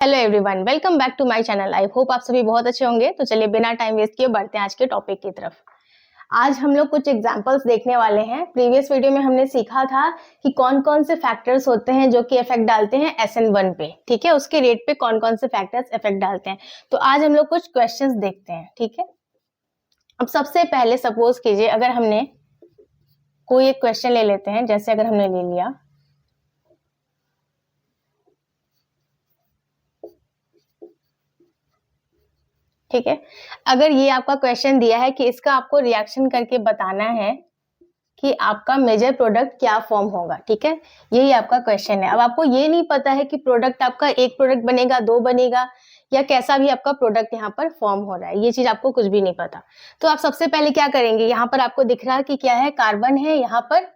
Hello everyone, welcome back to my channel. I hope आप सभी बहुत अच्छे होंगे। तो चलिए बिना टाइम वेस्ट किए बढ़ते हैं आज के टॉपिक की तरफ। आज हम लोग कुछ एग्जांपल्स देखने वाले हैं। प्रीवियस वीडियो में हमने सीखा था कि कौन कौन से फैक्टर्स होते हैं जो कि इफेक्ट डालते हैं SN1 पे, ठीक है, उसके रेट पे कौन कौन से फैक्टर्स इफेक्ट डालते हैं। तो आज हम लोग कुछ क्वेश्चंस देखते हैं, ठीक है। अब सबसे पहले सपोज कीजिए अगर हमने कोई एक क्वेश्चन ले लेते हैं, जैसे अगर हमने ले लिया ठीक है, अगर ये आपका क्वेश्चन दिया है कि इसका आपको रिएक्शन करके बताना है कि आपका मेजर प्रोडक्ट क्या फॉर्म होगा, ठीक है, यही आपका क्वेश्चन है। अब आपको ये नहीं पता है कि प्रोडक्ट आपका एक प्रोडक्ट बनेगा, दो बनेगा, या कैसा भी आपका प्रोडक्ट यहाँ पर फॉर्म हो रहा है, ये चीज आपको कुछ भी नहीं पता। तो आप सबसे पहले क्या करेंगे, यहाँ पर आपको दिख रहा है कि क्या है, कार्बन है, यहाँ पर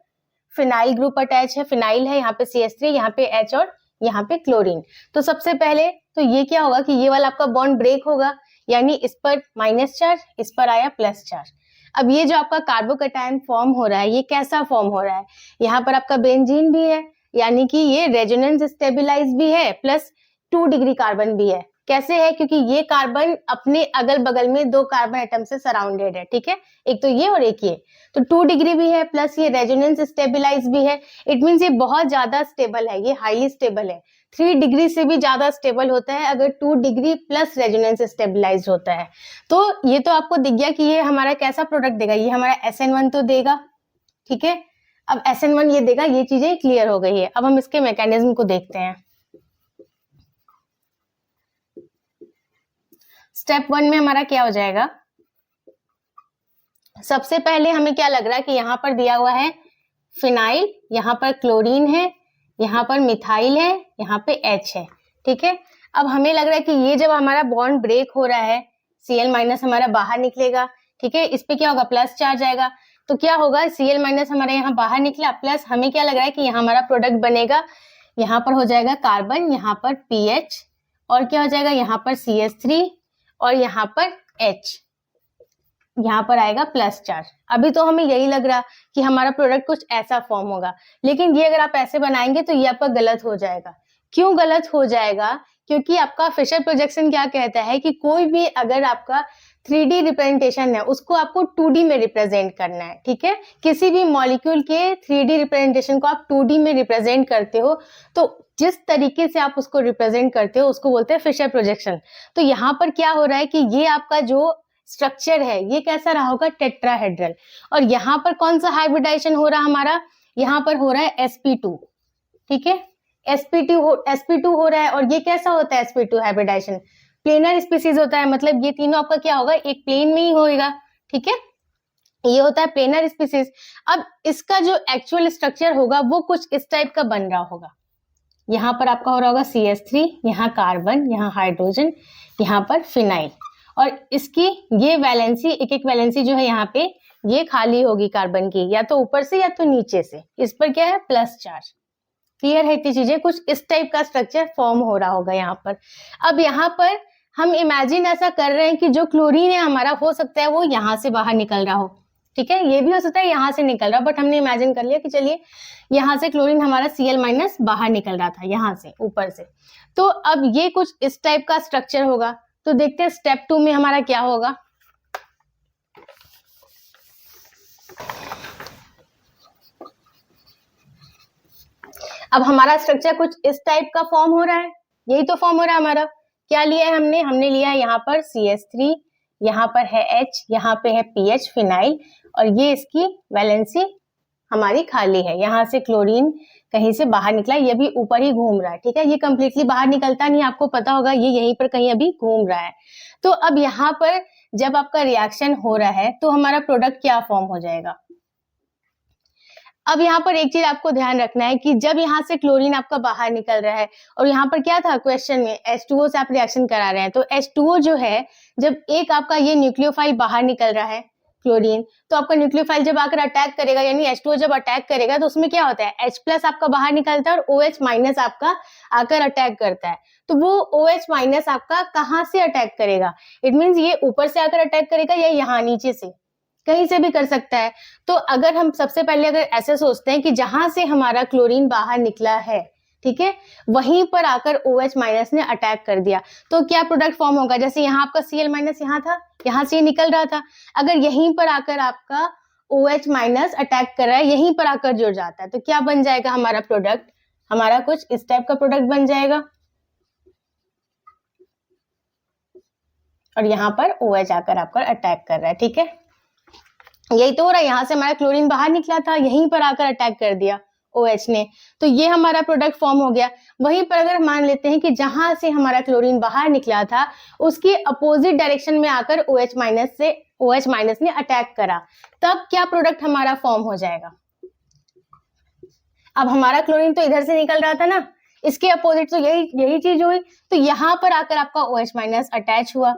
फिनाइल ग्रुप अटैच है, फिनाइल है, यहाँ पे CH3, यहाँ पे H और यहाँ पे क्लोरीन। तो सबसे पहले तो ये क्या होगा कि ये वाला आपका बॉन्ड ब्रेक होगा, यानी इस पर माइनस चार्ज, इस पर आया प्लस चार्ज। अब ये जो आपका कार्बोकैटायन फॉर्म हो रहा है, ये कैसा फॉर्म हो रहा है, यहाँ पर आपका बेंजीन भी है, यानी कि ये रेजोनेंस स्टेबिलाईज भी है, प्लस 2 डिग्री कार्बन भी है। कैसे है, क्योंकि ये कार्बन अपने अगल बगल में 2 कार्बन एटम से सराउंडेड है, ठीक है, एक तो ये और एक ये। तो 2 डिग्री भी है, प्लस ये रेजोनेंस स्टेबिलाईज भी है। इट मीन्स ये बहुत ज्यादा स्टेबल है, ये हाईली स्टेबल है। 3 डिग्री से भी ज्यादा स्टेबल होता है अगर 2 डिग्री प्लस रेजोनेंस स्टेबिलाईज होता है। तो ये तो आपको दिख गया कि ये हमारा कैसा प्रोडक्ट देगा, ये हमारा SN1 तो देगा, ठीक है। अब SN1 ये देगा, ये चीजें क्लियर हो गई है। अब हम इसके मैकेनिज्म को देखते हैं। स्टेप 1 में हमारा क्या हो जाएगा, सबसे पहले हमें क्या लग रहा है कि यहाँ पर दिया हुआ है फिनाइल, यहाँ पर क्लोरीन है, यहाँ पर मिथाइल है, यहाँ पे H है, ठीक है। अब हमें लग रहा है कि ये जब हमारा बॉन्ड ब्रेक हो रहा है, Cl- हमारा बाहर निकलेगा, ठीक है, इस पे क्या होगा, प्लस चार्ज आएगा। तो क्या होगा, Cl- हमारे यहाँ बाहर निकला, प्लस हमें क्या लग रहा है कि यहाँ हमारा प्रोडक्ट बनेगा, यहाँ पर हो जाएगा कार्बन, यहाँ पर PH, और क्या हो जाएगा, यहाँ पर CH3 और यहाँ पर H, यहाँ पर आएगा प्लस चार्ज। अभी तो हमें यही लग रहा कि हमारा प्रोडक्ट कुछ ऐसा फॉर्म होगा, लेकिन ये अगर आप ऐसे बनाएंगे तो ये आपका गलत हो जाएगा। क्यों गलत हो जाएगा, क्योंकि आपका फिशर प्रोजेक्शन क्या कहता है कि कोई भी अगर आपका 3D रिप्रेजेंटेशन है उसको आपको 2D में रिप्रेजेंट करना है, ठीक है। किसी भी मॉलिक्यूल के 3D रिप्रेजेंटेशन को आप 2D में रिप्रेजेंट करते हो, तो जिस तरीके से आप उसको रिप्रेजेंट करते हो उसको बोलते हैं फिशर प्रोजेक्शन। तो यहाँ पर क्या हो रहा है कि ये आपका जो स्ट्रक्चर है ये कैसा रहा होगा, टेट्राहेड्रल। और यहाँ पर कौन सा हाइब्रिडाइजेशन हो रहा है हमारा, यहाँ पर हो रहा है sp2, ठीक है, sp2 हो रहा है। और ये कैसा होता है sp2 हाइब्रिडाइजेशन, प्लेनर स्पीसीज होता है, मतलब ये तीनों आपका क्या होगा, एक प्लेन में ही होगा, ठीक है, ये होता है प्लेनर स्पीसीज। अब इसका जो एक्चुअल स्ट्रक्चर होगा वो कुछ इस टाइप का बन रहा होगा। यहाँ पर आपका हो रहा होगा CH3, यहाँ कार्बन, यहाँ हाइड्रोजन, यहाँ पर फिनाइल, और इसकी ये वैलेंसी, एक एक वैलेंसी जो है यहाँ पे ये खाली होगी कार्बन की, या तो ऊपर से या तो नीचे से। इस पर क्या है, प्लस चार्ज। क्लियर है इतनी चीजें, कुछ इस टाइप का स्ट्रक्चर फॉर्म हो रहा होगा यहाँ पर। अब यहाँ पर हम इमेजिन ऐसा कर रहे हैं कि जो क्लोरीन है हमारा, हो सकता है वो यहाँ से बाहर निकल रहा हो, ठीक है, ये भी हो सकता है यहाँ से निकल रहा, बट हमने इमेजिन कर लिया कि चलिए यहाँ से क्लोरीन हमारा Cl- बाहर निकल रहा था यहाँ से ऊपर से। तो अब ये कुछ इस टाइप का स्ट्रक्चर होगा। तो देखते हैं स्टेप 2 में हमारा क्या होगा। अब हमारा स्ट्रक्चर कुछ इस टाइप का फॉर्म हो रहा है, यही तो फॉर्म हो रहा है हमारा। क्या लिया है हमने लिया है यहाँ पर CH3, यहाँ पर है H, यहाँ पे है PH फिनाइल, और ये इसकी वैलेंसी हमारी खाली है। यहाँ से क्लोरीन कहीं से बाहर निकला, ये भी ऊपर ही घूम रहा है, ठीक है, ये कंप्लीटली बाहर निकलता नहीं, आपको पता होगा, ये यहीं पर कहीं अभी घूम रहा है। तो अब यहाँ पर जब आपका रिएक्शन हो रहा है तो हमारा प्रोडक्ट क्या फॉर्म हो जाएगा। अब यहाँ पर एक चीज आपको ध्यान रखना है कि जब यहाँ से क्लोरीन आपका बाहर निकल रहा है, और यहाँ पर क्या था क्वेश्चन में, H2O से आप रिएक्शन करा रहे हैं, तो H2O जो है, जब एक आपका ये न्यूक्लियोफाइल बाहर निकल रहा है क्लोरीन, तो आपका न्यूक्लियोफाइल जब आकर अटैक करेगा, यानी H2O जब अटैक करेगा तो उसमें क्या होता है, H+ आपका बाहर निकलता है और OH- आपका आकर अटैक करता है। तो वो OH- आपका कहाँ से अटैक करेगा, इट मीन्स ये ऊपर से आकर अटैक करेगा या यहाँ नीचे से, कहीं से भी कर सकता है। तो अगर हम सबसे पहले अगर ऐसे सोचते हैं कि जहां से हमारा क्लोरीन बाहर निकला है, ठीक है, वहीं पर आकर OH माइनस ने अटैक कर दिया तो क्या प्रोडक्ट फॉर्म होगा? जैसे यहाँ आपका Cl माइनस यहाँ था, यहाँ से निकल रहा था, अगर यहीं पर आकर आपका OH माइनस अटैक कर रहा है, यहीं पर आकर जुड़ जाता है तो क्या बन जाएगा हमारा प्रोडक्ट? हमारा कुछ इस टाइप का प्रोडक्ट बन जाएगा और यहाँ पर OH आकर आपका अटैक कर रहा है। ठीक है, यही तो हो रहा है, यहाँ से हमारा क्लोरीन बाहर निकला था, यहीं पर आकर अटैक कर दिया OH ने, तो ये हमारा प्रोडक्ट फॉर्म हो गया। वहीं पर अगर मान लेते हैं कि जहां से हमारा क्लोरीन बाहर निकला था उसकी अपोजिट डायरेक्शन में आकर OH माइनस ने अटैक करा, तब क्या प्रोडक्ट हमारा फॉर्म हो जाएगा? अब हमारा क्लोरीन तो इधर से निकल रहा था ना, इसके अपोजिट तो यही चीज हुई, तो यहाँ पर आकर आपका OH माइनस अटैच हुआ।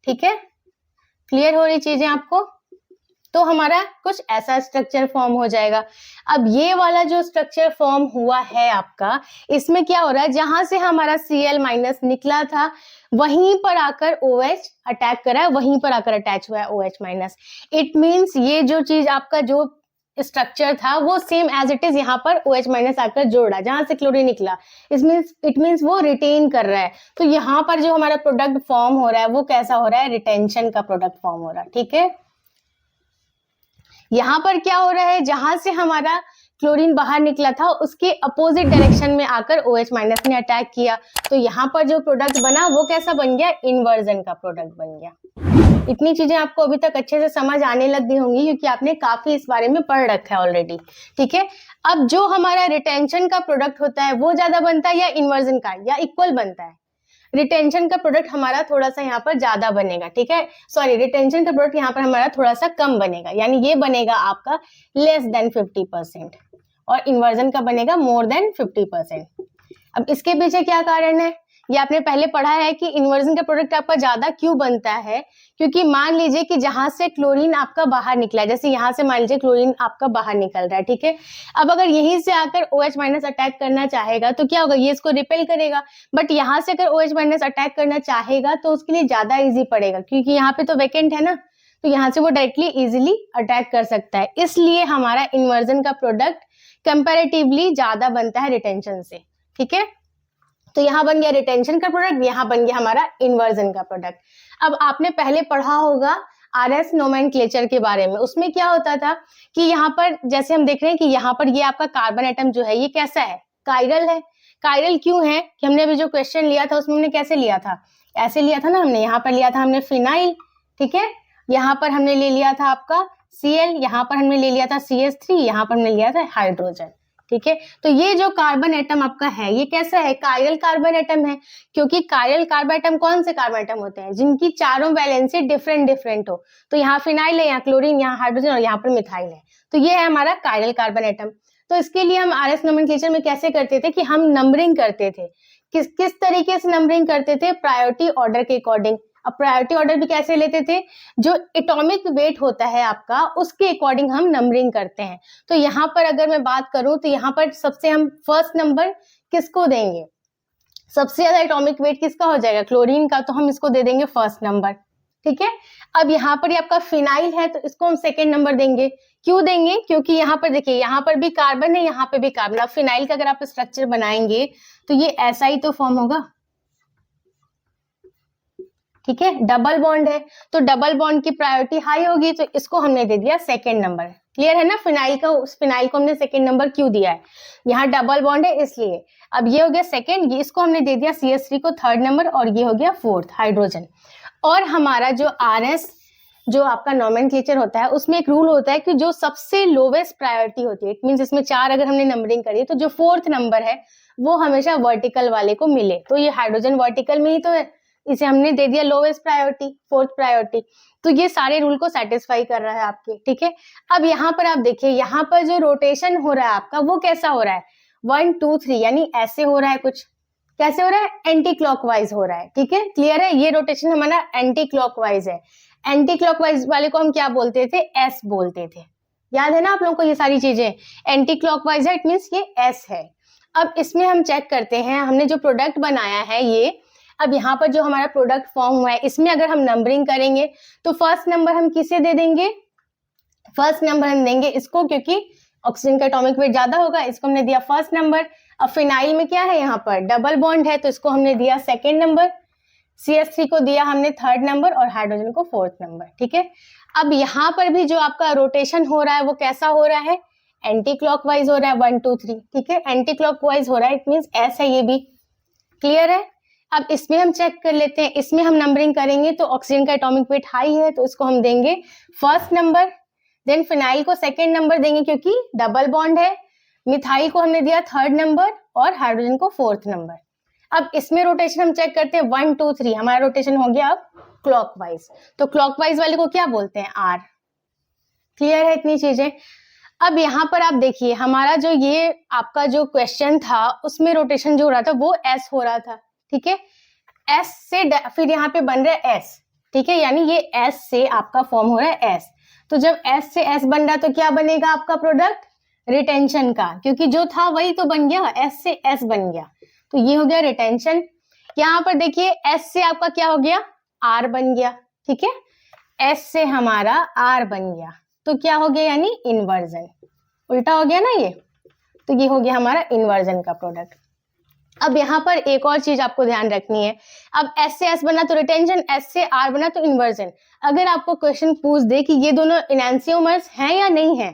ठीक है, क्लियर हो रही चीजें आपको? तो हमारा कुछ ऐसा स्ट्रक्चर फॉर्म हो जाएगा। अब ये वाला जो स्ट्रक्चर फॉर्म हुआ है आपका, इसमें क्या हो रहा है, जहां से हमारा Cl माइनस निकला था वहीं पर आकर OH अटैक करा है, वहीं पर आकर अटैच हुआ है OH माइनस। इट मीन्स ये जो चीज आपका जो स्ट्रक्चर था वो सेम एज इट इज यहाँ पर OH माइनस आकर जोड़ रहा है जहां से क्लोरीन निकला, इट मीन्स वो रिटेन कर रहा है। तो यहाँ पर जो हमारा प्रोडक्ट फॉर्म हो रहा है वो कैसा हो रहा है? रिटेंशन का प्रोडक्ट फॉर्म हो रहा है। ठीक है, यहाँ पर क्या हो रहा है, जहां से हमारा क्लोरीन बाहर निकला था उसके अपोजिट डायरेक्शन में आकर OH माइनस ने अटैक किया, तो यहाँ पर जो प्रोडक्ट बना वो कैसा बन गया? इन्वर्जन का प्रोडक्ट बन गया। इतनी चीजें आपको अभी तक अच्छे से समझ आने लग गई होंगी क्योंकि आपने काफी इस बारे में पढ़ रखा है ऑलरेडी। ठीक है, अब जो हमारा रिटेंशन का प्रोडक्ट होता है वो ज्यादा बनता है या इन्वर्जन का, या इक्वल बनता है? रिटेंशन का प्रोडक्ट हमारा थोड़ा सा यहाँ पर ज्यादा बनेगा। ठीक है, सॉरी, रिटेंशन का प्रोडक्ट यहाँ पर हमारा थोड़ा सा कम बनेगा, यानी ये बनेगा आपका लेस देन 50% और इन्वर्जन का बनेगा मोर देन 50%। अब इसके पीछे क्या कारण है? ये आपने पहले पढ़ा है कि इन्वर्जन का प्रोडक्ट आपका ज्यादा क्यों बनता है, क्योंकि मान लीजिए कि जहां से क्लोरीन आपका बाहर निकला है, जैसे यहाँ से मान लीजिए क्लोरीन आपका बाहर निकल रहा है। ठीक है, अब अगर यहीं से आकर OH माइनस अटैक करना चाहेगा तो क्या होगा? ये इसको रिपेल करेगा, बट यहाँ से अगर OH माइनस अटैक करना चाहेगा तो उसके लिए ज्यादा इजी पड़ेगा क्योंकि यहाँ पे तो वैकेंट है ना, तो यहाँ से वो डायरेक्टली इजिली अटैक कर सकता है। इसलिए हमारा इन्वर्जन का प्रोडक्ट कंपैरेटिवली ज्यादा बनता है रिटेंशन से। ठीक है, तो यहाँ बन गया रिटेंशन का प्रोडक्ट, यहाँ बन गया हमारा इन्वर्जन का प्रोडक्ट। अब आपने पहले पढ़ा होगा RS नोमेनक्लेचर के बारे में, उसमें क्या होता था कि यहाँ पर जैसे हम देख रहे हैं कि यहाँ पर ये आपका कार्बन एटम जो है ये कैसा है? कायरल है। कायरल क्यों है कि हमने अभी जो क्वेश्चन लिया था उसमें हमने कैसे लिया था? ऐसे लिया था ना, हमने यहाँ पर लिया था हमने फिनाइल। ठीक है, यहाँ पर हमने ले लिया था आपका Cl, यहाँ पर हमने ले लिया था CH3, यहाँ पर हमने लिया था हाइड्रोजन। ठीक है, तो ये जो कार्बन एटम आपका है ये कैसा है? कायरल कार्बन एटम है, क्योंकि कायरल कार्बन एटम कौन से कार्बन एटम होते हैं? जिनकी चारों वैलेंसी डिफरेंट हो। तो यहाँ फिनाइल है, यहाँ क्लोरीन, यहाँ हाइड्रोजन और यहाँ पर मिथाइल है, तो ये है हमारा कायरल कार्बन एटम। तो इसके लिए हम RS नोमेनक्लेचर में कैसे करते थे कि हम नंबरिंग करते थे। किस तरीके से नंबरिंग करते थे? प्रायोरिटी ऑर्डर के अकॉर्डिंग। अब प्रायोरिटी ऑर्डर भी कैसे लेते थे? जो एटॉमिक वेट होता है आपका उसके अकॉर्डिंग हम नंबरिंग करते हैं। तो यहाँ पर अगर मैं बात करूं तो यहाँ पर सबसे हम फर्स्ट नंबर किसको देंगे? सबसे ज्यादा एटॉमिक वेट किसका हो जाएगा? क्लोरीन का, तो हम इसको दे देंगे फर्स्ट नंबर। ठीक है, अब यहाँ पर ये आपका फिनाइल है तो इसको हम सेकेंड नंबर देंगे। क्यों देंगे? क्योंकि यहाँ पर देखिए, यहाँ पर भी कार्बन है, यहाँ पे भी कार्बन। अब फिनाइल का अगर आप स्ट्रक्चर बनाएंगे तो ये ऐसा ही तो फॉर्म होगा। ठीक है, डबल बॉन्ड है तो डबल बॉन्ड की प्रायोरिटी हाई होगी, तो इसको हमने दे दिया सेकेंड नंबर। क्लियर है ना? फिनाइल को हमने सेकेंड नंबर क्यों दिया है? यहाँ डबल बॉन्ड है इसलिए। अब ये हो गया सेकेंड, इसको हमने दे दिया CH3 को थर्ड नंबर, और ये हो गया फोर्थ हाइड्रोजन। और हमारा जो RS जो आपका नोमेनक्लेचर होता है उसमें एक रूल होता है कि जो सबसे लोवेस्ट प्रायोरिटी होती है, इट मींस इसमें 4 अगर हमने नंबरिंग करी तो जो फोर्थ नंबर है वो हमेशा वर्टिकल वाले को मिले। तो ये हाइड्रोजन वर्टिकल में ही तो है, इसे हमने दे दिया लोवेस्ट प्रायोरिटी, फोर्थ प्रायोरिटी। तो ये सारे रूल को सेटिस्फाई कर रहा है आपके। ठीक है, अब यहाँ पर आप देखिए, यहाँ पर जो रोटेशन हो रहा है आपका वो कैसा हो रहा है? 1 2 3, यानी ऐसे हो रहा है कुछ। कैसे हो रहा है? एंटी क्लॉकवाइज हो रहा है। ठीक है, क्लियर है? ये रोटेशन हमारा एंटी क्लॉकवाइज है। एंटी क्लॉकवाइज वाले को हम क्या बोलते थे? एस बोलते थे। याद है ना आप लोगों को ये सारी चीजें? एंटी क्लॉकवाइज है, इट मीन्स ये एस है। अब इसमें हम चेक करते हैं, हमने जो प्रोडक्ट बनाया है ये, अब यहाँ पर जो हमारा प्रोडक्ट फॉर्म हुआ है इसमें अगर हम नंबरिंग करेंगे तो फर्स्ट नंबर हम किसे दे देंगे? फर्स्ट नंबर हम देंगे इसको, क्योंकि ऑक्सीजन का एटॉमिक वेट ज्यादा होगा, इसको हमने दिया फर्स्ट नंबर। अब फिनाइल में क्या है, यहाँ पर डबल बॉन्ड है तो इसको हमने दिया सेकेंड नंबर, CH3 को दिया हमने थर्ड नंबर और हाइड्रोजन को फोर्थ नंबर। ठीक है, अब यहाँ पर भी जो आपका रोटेशन हो रहा है वो कैसा हो रहा है, एंटी क्लॉकवाइज हो रहा है, 1 2 3। ठीक है, एंटी क्लॉकवाइज हो रहा है, इट मींस S है ये भी। क्लियर है। अब इसमें हम चेक कर लेते हैं, इसमें हम नंबरिंग करेंगे तो ऑक्सीजन का एटॉमिक वेट हाई है तो इसको हम देंगे फर्स्ट नंबर, देन फिनाइल को सेकेंड नंबर देंगे क्योंकि डबल बॉन्ड है, मिथाइल को हमने दिया थर्ड नंबर और हाइड्रोजन को फोर्थ नंबर। अब इसमें रोटेशन हम चेक करते हैं 1 2 3, हमारा रोटेशन हो गया अब क्लॉकवाइज, तो क्लॉकवाइज वाले को क्या बोलते हैं, R। क्लियर है इतनी चीजें। अब यहाँ पर आप देखिए हमारा जो ये आपका जो क्वेश्चन था उसमें रोटेशन जो हो रहा था वो S हो रहा था। ठीक है, S से फिर यहाँ पे बन रहा है S। ठीक है, यानी ये S से आपका फॉर्म हो रहा है S, तो जब S से S बन रहा है तो क्या बनेगा आपका प्रोडक्ट, रिटेंशन का, क्योंकि जो था वही तो बन गया, S से S बन गया, तो ये हो गया रिटेंशन। यहाँ पर देखिए S से आपका क्या हो गया, R बन गया। ठीक है, S से हमारा R बन गया तो क्या हो गया, यानी इन्वर्जन, उल्टा हो गया ना ये, तो ये हो गया हमारा इन्वर्जन का प्रोडक्ट। अब यहाँ पर एक और चीज आपको ध्यान रखनी है, अब S से S बना तो रिटेंशन, S से R बना तो इन्वर्जन। अगर आपको क्वेश्चन पूछ दे कि ये दोनों इनैंशियोमर्स हैं या नहीं है,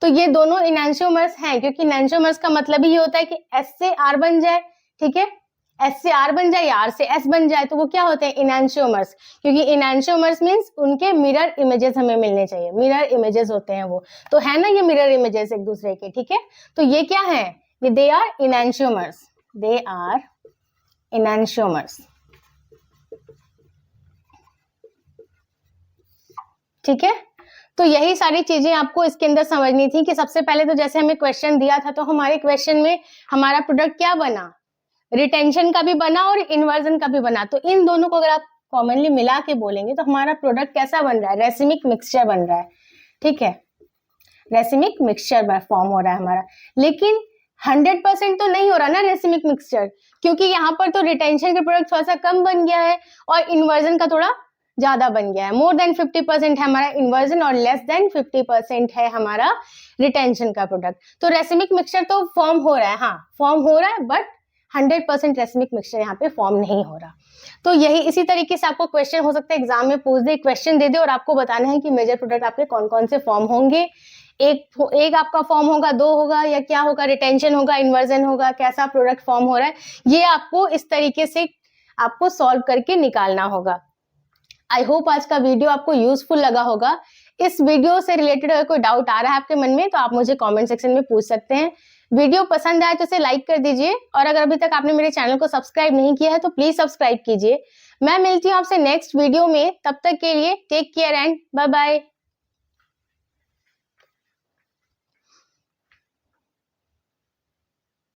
तो ये दोनों इनैंशियोमर्स हैं, क्योंकि इनैंशियोमर्स का मतलब ही होता है कि S से R बन जाए। ठीक है, S से R बन जाए या R से S बन जाए तो वो क्या होते हैं, इनैंशियोमर्स, क्योंकि इनैंशियोमर्स मींस उनके मिरर इमेजेस हमें मिलने चाहिए, मिरर इमेजेस होते हैं वो, तो है ना ये मिरर इमेजेस एक दूसरे के। ठीक है, तो ये क्या है, ये दे आर इनैंशियोमर्स, दे आर इनैंशियोमर्स। ठीक है, तो यही सारी चीजें आपको इसके अंदर समझनी थी कि सबसे पहले तो जैसे हमें क्वेश्चन दिया था तो हमारे क्वेश्चन में हमारा प्रोडक्ट क्या बना, रिटेंशन का भी बना और इन्वर्जन का भी बना, तो इन दोनों को अगर आप कॉमनली मिला के बोलेंगे तो हमारा प्रोडक्ट कैसा बन रहा है, रेसिमिक मिक्सचर बन रहा है। ठीक है, रेसिमिक मिक्सचर फॉर्म हो रहा है हमारा, लेकिन 100% तो नहीं हो रहा ना रेसिमिक मिक्सचर, क्योंकि यहाँ पर तो रिटेंशन के प्रोडक्ट थोड़ा सा कम बन गया है और इन्वर्जन का थोड़ा ज्यादा बन गया है। मोर देन 50% है हमारा इन्वर्जन और लेस देन 50% है हमारा रिटेंशन का प्रोडक्ट। तो रेसिमिक मिक्सचर तो फॉर्म हो रहा है, हाँ फॉर्म हो रहा है, बट 100% रेसिमिक मिक्सचर यहाँ पे फॉर्म नहीं हो रहा। तो यही इसी तरीके से आपको क्वेश्चन हो सकता है एग्जाम में पूछ दे, क्वेश्चन दे दे और आपको बताना है कि मेजर प्रोडक्ट आपके कौन कौन से फॉर्म होंगे, एक आपका फॉर्म होगा, दो होगा या क्या होगा, रिटेंशन होगा, इन्वर्जन होगा, कैसा प्रोडक्ट फॉर्म हो रहा है, ये आपको इस तरीके से आपको सॉल्व करके निकालना होगा। आई होप आज का वीडियो आपको यूजफुल लगा होगा। इस वीडियो से रिलेटेड अगर कोई डाउट आ रहा है आपके मन में तो आप मुझे कमेंट सेक्शन में पूछ सकते हैं। वीडियो पसंद आए तो इसे लाइक कर दीजिए और अगर अभी तक आपने मेरे चैनल को सब्सक्राइब नहीं किया है तो प्लीज सब्सक्राइब कीजिए। मैं मिलती हूँ आपसे नेक्स्ट वीडियो में, तब तक के लिए take care and bye bye.